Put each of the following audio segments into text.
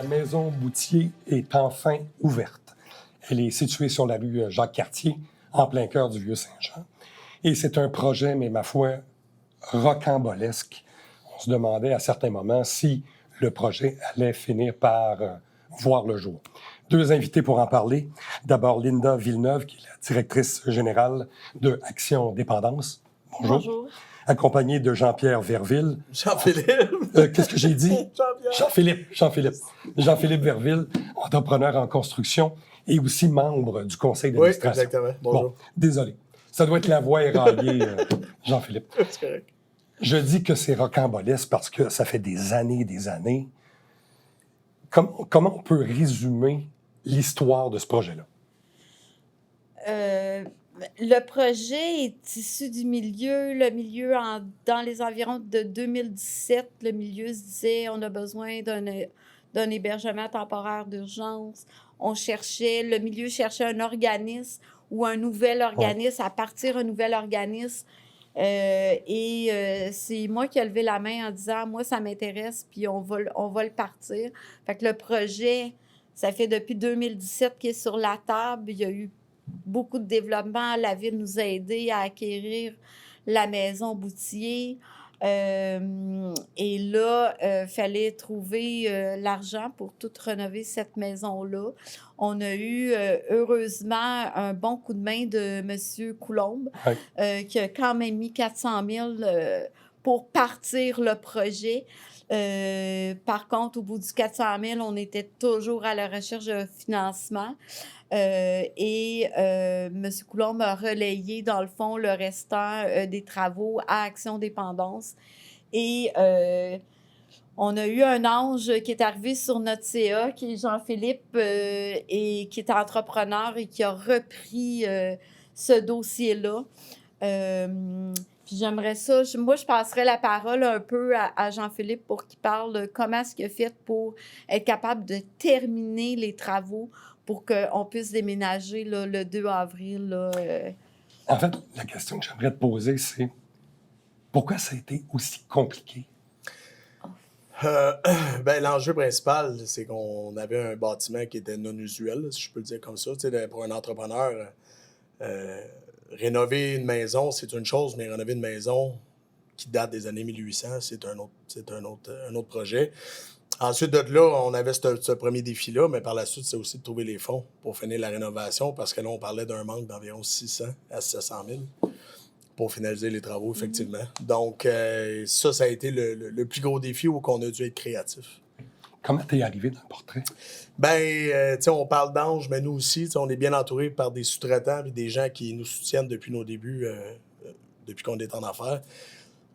maison Boutier est enfin ouverte. Elle est située sur la rue Jacques-Cartier, en plein cœur du Vieux-Saint-Jean. Et c'est un projet, mais ma foi, rocambolesque. On se demandait à certains moments si le projet allait finir par voir le jour. Deux invités pour en parler. D'abord, Linda Villeneuve, qui est la directrice générale de Action Dépendance. Bonjour. Bonjour. Accompagnée de Jean-Pierre Verville. Jean-Philippe. Qu'est-ce que j'ai dit? Jean-Philippe. Jean-Philippe Verville, entrepreneur en construction et aussi membre du conseil d'administration. Oui, exactement. Bonjour. Bon, désolé. Ça doit être la voix éraillée, Jean-Philippe. C'est correct. Je dis que c'est rocambolesque parce que ça fait des années et des années. Comment on peut résumer l'histoire de ce projet-là? Le projet est issu du milieu. Le milieu, dans les environs de 2017, le milieu se disait on a besoin d'un hébergement temporaire d'urgence. Le milieu cherchait un organisme ou un nouvel organisme, à partir d'un nouvel organisme. C'est moi qui ai levé la main en disant moi, ça m'intéresse, puis on va le partir. Fait que le projet, ça fait depuis 2017 qu'il est sur la table. Il y a eu beaucoup de développement. La ville nous a aidés à acquérir la maison Boutier. Et là, il fallait trouver l'argent pour tout rénover cette maison-là. On a eu, heureusement, un bon coup de main de M. Coulombe, qui a quand même mis 400 000 pour partir le projet. Par contre, au bout du 400 000, on était toujours à la recherche de financement. M. Coulombe a relayé, dans le fond, le restant des travaux à Action Dépendance. Et on a eu un ange qui est arrivé sur notre CA, qui est Jean-Philippe, et qui est entrepreneur et qui a repris ce dossier-là. Puis j'aimerais ça, moi, je passerais la parole un peu à Jean-Philippe pour qu'il parle de comment est-ce qu'il a fait pour être capable de terminer les travaux pour qu'on puisse déménager là, le 2 avril. Là, En fait, la question que j'aimerais te poser, c'est pourquoi ça a été aussi compliqué? L'enjeu principal, c'est qu'on avait un bâtiment qui était non usuel, si je peux le dire comme ça. Pour un entrepreneur, rénover une maison, c'est une chose, mais rénover une maison qui date des années 1800, c'est un autre projet. Ensuite de là, on avait ce premier défi-là, mais par la suite, c'est aussi de trouver les fonds pour finir la rénovation, parce que là, on parlait d'un manque d'environ 600 à 700 000 pour finaliser les travaux, effectivement. Donc, ça a été le plus gros défi où on a dû être créatif. Comment t'es arrivé dans le portrait? On parle d'anges, mais nous aussi, on est bien entourés par des sous-traitants et des gens qui nous soutiennent depuis nos débuts, depuis qu'on est en affaires.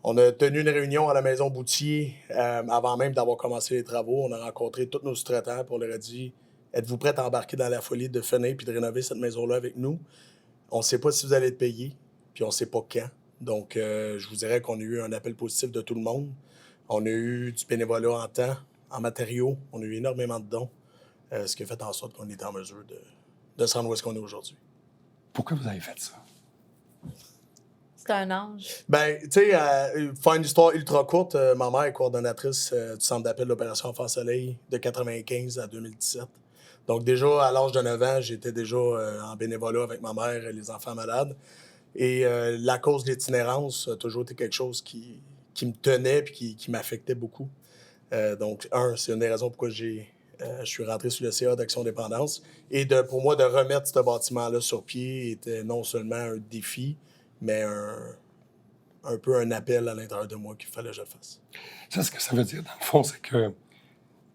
On a tenu une réunion à la maison Boutier avant même d'avoir commencé les travaux. On a rencontré tous nos sous-traitants pour leur dire « Êtes-vous prêts à embarquer dans la folie de finir puis de rénover cette maison-là avec nous? On ne sait pas si vous allez être payés, puis on ne sait pas quand. » Donc, je vous dirais qu'on a eu un appel positif de tout le monde. On a eu du bénévolat en temps, en matériaux. On a eu énormément de dons, ce qui a fait en sorte qu'on est en mesure de se rendre où est-ce qu'on est aujourd'hui. Pourquoi vous avez fait ça? C'est un ange. Faire une histoire ultra courte, ma mère est coordonnatrice du centre d'appel de l'Opération Enfant Soleil de 1995 à 2017. Donc déjà, à l'âge de 9 ans, j'étais déjà en bénévolat avec ma mère et les enfants malades. Et la cause de l'itinérance a toujours été quelque chose qui me tenait et qui m'affectait beaucoup. Donc, c'est une des raisons pourquoi je suis rentré sur le CA d'Action Dépendance. Et pour moi, de remettre ce bâtiment-là sur pied était non seulement un défi, mais un peu un appel à l'intérieur de moi qu'il fallait que je le fasse. Ça, ce que ça veut dire, dans le fond, c'est que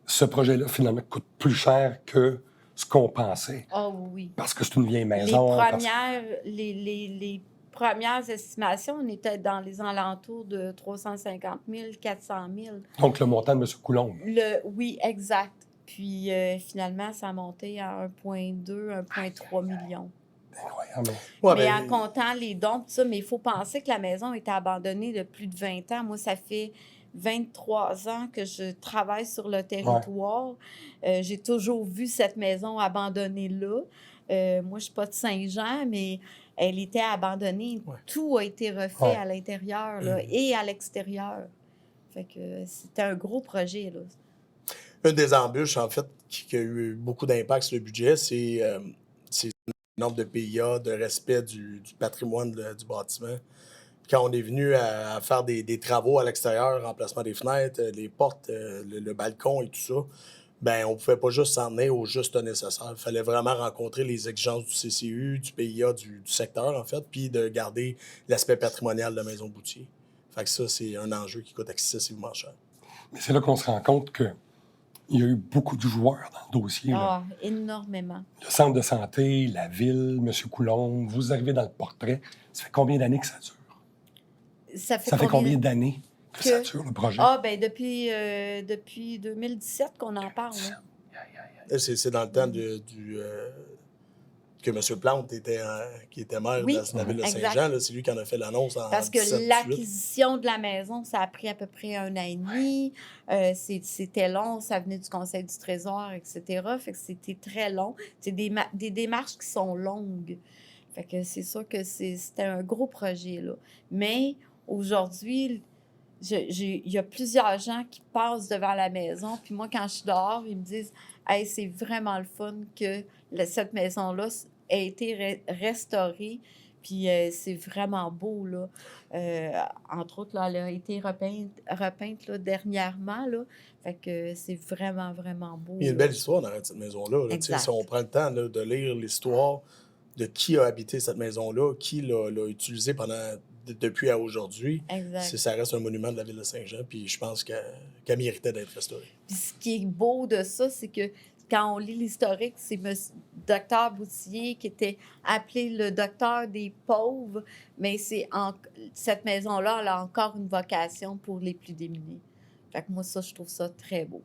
ce projet-là, finalement, coûte plus cher que ce qu'on pensait. Ah oui. Parce que c'est une vieille maison. Les premières estimations, on était dans les alentours de 350 000, 400 000. Donc, le montant de M. Coulombe. Oui, exact. Puis, finalement, ça a monté à 1,2, 1,3 million. Incroyable. Mais en comptant les dons, tout ça, mais il faut penser que la maison a été abandonnée de plus de 20 ans. Moi, ça fait 23 ans que je travaille sur le territoire. J'ai toujours vu cette maison abandonnée là. Moi, je ne suis pas de Saint-Jean, mais elle était abandonnée. Ouais. Tout a été refait à l'intérieur là, et à l'extérieur. Fait que c'était un gros projet, là. une des embûches, en fait, qui a eu beaucoup d'impact sur le budget, c'est le nombre de PIA, de respect du patrimoine du bâtiment. Quand on est venu à faire des travaux à l'extérieur, remplacement des fenêtres, les portes, le balcon et tout ça, ben on pouvait pas juste s'en tenir au juste nécessaire. Il fallait vraiment rencontrer les exigences du CCU, du PIA, du secteur, en fait, puis de garder l'aspect patrimonial de la maison Boutier. Fait que ça, c'est un enjeu qui coûte excessivement cher. Mais c'est là qu'on se rend compte qu'il y a eu beaucoup de joueurs dans le dossier. Là. Ah, énormément. Le centre de santé, la ville, M. Coulombe, vous arrivez dans le portrait. Ça fait combien d'années que ça dure? Ça fait combien d'années que ça dure, le projet? Ah, bien, depuis 2017 qu'on en parle. Là. C'est dans le temps que M. Plante qui était maire de la ville de Saint-Jean. Là, c'est lui qui en a fait l'annonce en Parce que 17-18. l'acquisition de la maison, ça a pris à peu près 1 an et demi. C'était long, ça venait du Conseil du Trésor, etc. Fait que c'était très long. C'est des démarches qui sont longues. Fait que c'est sûr que c'était un gros projet, là. Mais aujourd'hui, il y a plusieurs gens qui passent devant la maison. Puis moi, quand je suis dehors, ils me disent « Hey, c'est vraiment le fun que cette maison-là ait été restaurée. » Puis c'est vraiment beau, là. Entre autres, là, elle a été repeinte là, dernièrement, là. Fait que c'est vraiment, vraiment beau. Il y a une belle histoire dans cette maison-là. Là. Si on prend le temps là, de lire l'histoire de qui a habité cette maison-là, qui l'a utilisée depuis à aujourd'hui, ça reste un monument de la ville de Saint-Jean, puis je pense qu'elle méritait d'être restaurée. Puis ce qui est beau de ça, c'est que quand on lit l'historique, c'est Dr Boutier qui était appelé le docteur des pauvres, mais cette maison-là, elle a encore une vocation pour les plus démunis. Fait que moi, ça, je trouve ça très beau.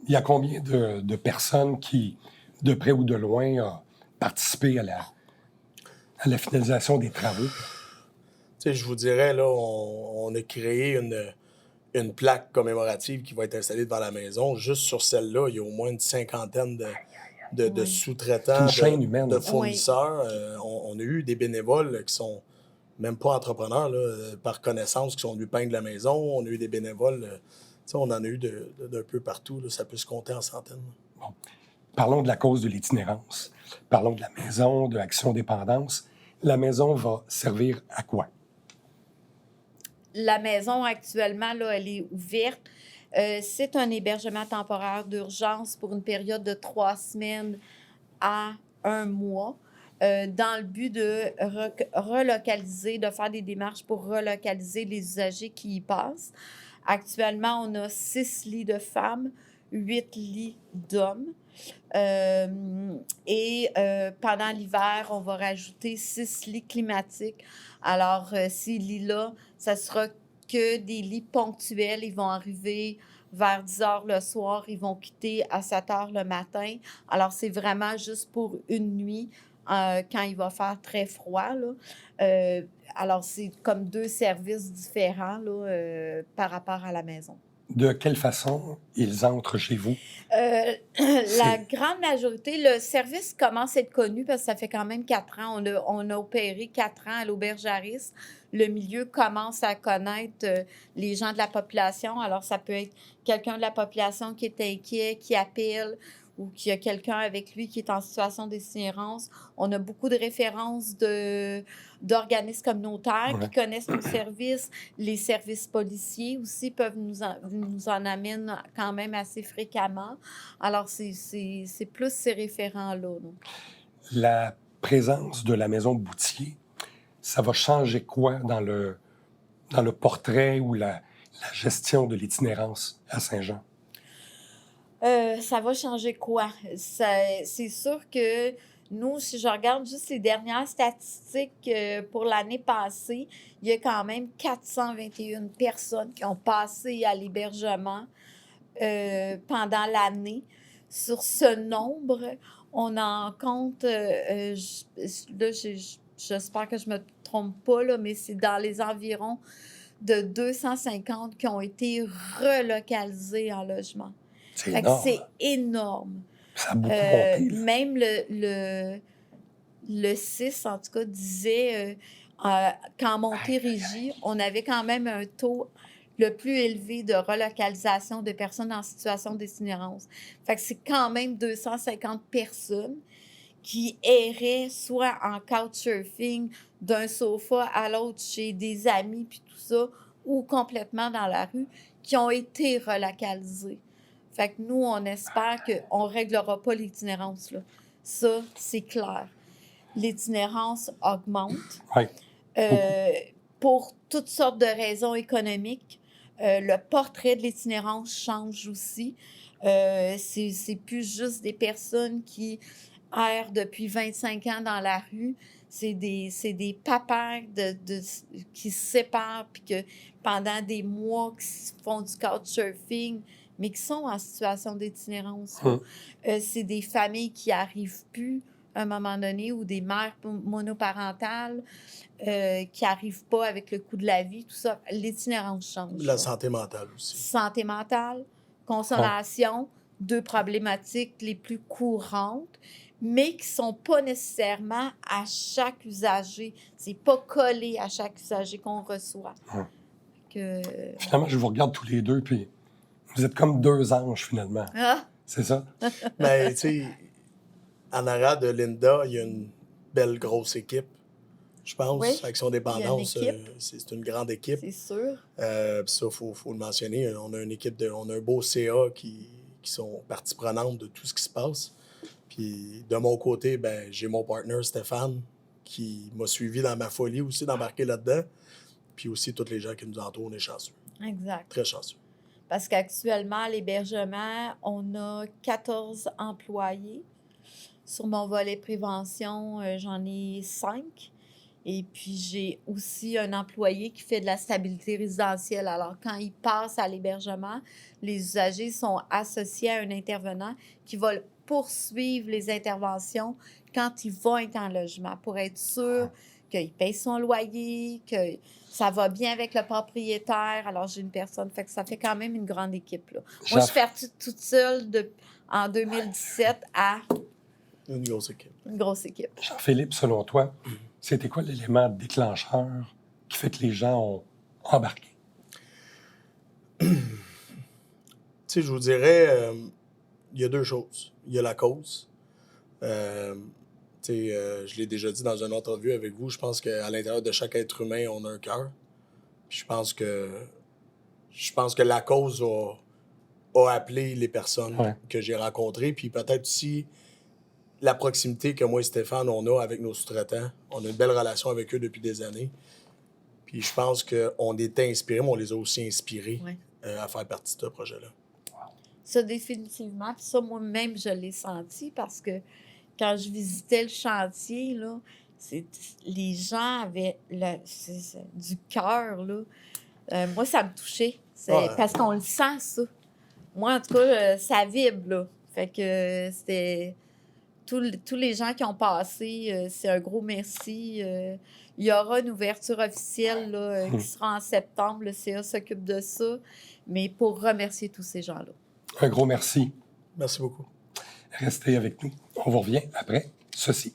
Il y a combien de personnes qui, de près ou de loin, ont participé à la finalisation des travaux? Tu sais, je vous dirais, là, on a créé une plaque commémorative qui va être installée devant la maison. Juste sur celle-là, il y a au moins une 50aine de sous-traitants, de fournisseurs. On a eu des bénévoles qui sont même pas entrepreneurs, là, par connaissance, qui sont venus peindre la maison. On a eu des bénévoles, on en a eu d'un peu partout. Là, ça peut se compter en centaines. Bon. Parlons de la cause de l'itinérance. Parlons de la maison, de Action Dépendance. La maison va servir à quoi? La maison, actuellement, là, elle est ouverte. C'est un hébergement temporaire d'urgence pour une période de 3 semaines à 1 mois, dans le but de relocaliser, de faire des démarches pour relocaliser les usagers qui y passent. Actuellement, on a 6 lits de femmes, 8 lits d'hommes. Pendant l'hiver, on va rajouter 6 lits climatiques. Alors, ces lits-là, ça sera que des lits ponctuels. Ils vont arriver vers 10 heures le soir, ils vont quitter à 7 heures le matin. Alors, c'est vraiment juste pour une nuit, quand il va faire très froid, là. Alors, c'est comme 2 services différents là, par rapport à la maison. De quelle façon ils entrent chez vous? La grande majorité, le service commence à être connu parce que ça fait quand même 4 ans. On a opéré 4 ans à l'Auberge Harris. Le milieu commence à connaître les gens de la population. Alors, ça peut être quelqu'un de la population qui est inquiet, qui appelle, ou qu'il y a quelqu'un avec lui qui est en situation d'itinérance. On a beaucoup de références d'organismes communautaires qui connaissent nos services. Les services policiers aussi peuvent nous en amener quand même assez fréquemment. Alors, c'est plus ces référents-là. Donc. La présence de la maison Boutier, ça va changer quoi dans le portrait ou la gestion de l'itinérance à Saint-Jean? Ça va changer quoi? C'est sûr que nous, si je regarde juste les dernières statistiques pour l'année passée, il y a quand même 421 personnes qui ont passé à l'hébergement pendant l'année. Sur ce nombre, on en compte, j'espère que je ne me trompe pas, là, mais c'est dans les environs de 250 qui ont été relocalisés en logement. C'est énorme. C'est énorme. Ça a beaucoup monté. Même le 6, en tout cas, disait qu'en Montérégie, on avait quand même un taux, le plus élevé de relocalisation de personnes en situation d'itinérance. Fait que c'est quand même 250 personnes qui erraient soit en couchsurfing d'un sofa à l'autre chez des amis puis tout ça, ou complètement dans la rue, qui ont été relocalisés. Fait que nous, on espère qu'on ne réglera pas l'itinérance, là. Ça, c'est clair. L'itinérance augmente. Oui. Pour toutes sortes de raisons économiques. Le portrait de l'itinérance change aussi. C'est plus juste des personnes qui errent depuis 25 ans dans la rue. C'est des papas qui se séparent puis que pendant des mois qui font du couchsurfing, mais qui sont en situation d'itinérance. C'est des familles qui n'arrivent plus à un moment donné, ou des mères monoparentales qui n'arrivent pas avec le coût de la vie, tout ça. L'itinérance change. La santé mentale aussi. Santé mentale, consommation, deux problématiques les plus courantes, mais qui ne sont pas nécessairement à chaque usager. C'est pas collé à chaque usager qu'on reçoit. Finalement, je vous regarde tous les deux, puis vous êtes comme deux anges, finalement. Ah! C'est ça? Mais, tu sais, en arrière de Linda, il y a une belle grosse équipe, je pense. Oui, avec son dépendance, il y a une équipe. c'est une grande équipe. C'est sûr. Puis ça, il faut le mentionner. On a une équipe on a un beau CA qui sont partie prenante de tout ce qui se passe. Puis de mon côté, ben, j'ai mon partner Stéphane qui m'a suivi dans ma folie aussi d'embarquer là-dedans. Puis aussi, tous les gens qui nous entourent, on est chanceux. Exact. Très chanceux. Parce qu'actuellement, à l'hébergement, on a 14 employés. Sur mon volet prévention, j'en ai 5. Et puis, j'ai aussi un employé qui fait de la stabilité résidentielle. Alors, quand il passe à l'hébergement, les usagers sont associés à un intervenant qui va poursuivre les interventions quand il va être en logement pour être sûr qu'il paye son loyer, que ça va bien avec le propriétaire. Alors, j'ai une personne. Fait que ça fait quand même une grande équipe, là. Moi, je suis partie toute seule en 2017 à une grosse équipe. Une grosse équipe. Jean-Philippe, selon toi, c'était quoi l'élément déclencheur qui fait que les gens ont embarqué? Tu sais, je vous dirais, il y a deux choses. Il y a la cause. Je l'ai déjà dit dans une entrevue avec vous, je pense qu'à l'intérieur de chaque être humain, on a un cœur. Je pense que la cause a appelé les personnes que j'ai rencontrées. Puis peut-être aussi la proximité que moi et Stéphane, on a avec nos sous-traitants. On a une belle relation avec eux depuis des années. Puis je pense qu'on était inspirés, mais on les a aussi inspirés à faire partie de ce projet-là. Ça, définitivement. Puis ça, moi-même, je l'ai senti parce que quand je visitais le chantier, là, les gens avaient du cœur, là. Moi, ça me touchait. Parce qu'on le sent, ça. Moi, en tout cas, ça vibre, là. Fait que c'était... Tous les gens qui ont passé, c'est un gros merci. Il y aura une ouverture officielle là, qui sera en septembre. Le CA s'occupe de ça. Mais pour remercier tous ces gens-là. Un gros merci. Merci beaucoup. Restez avec nous. On vous revient après ceci.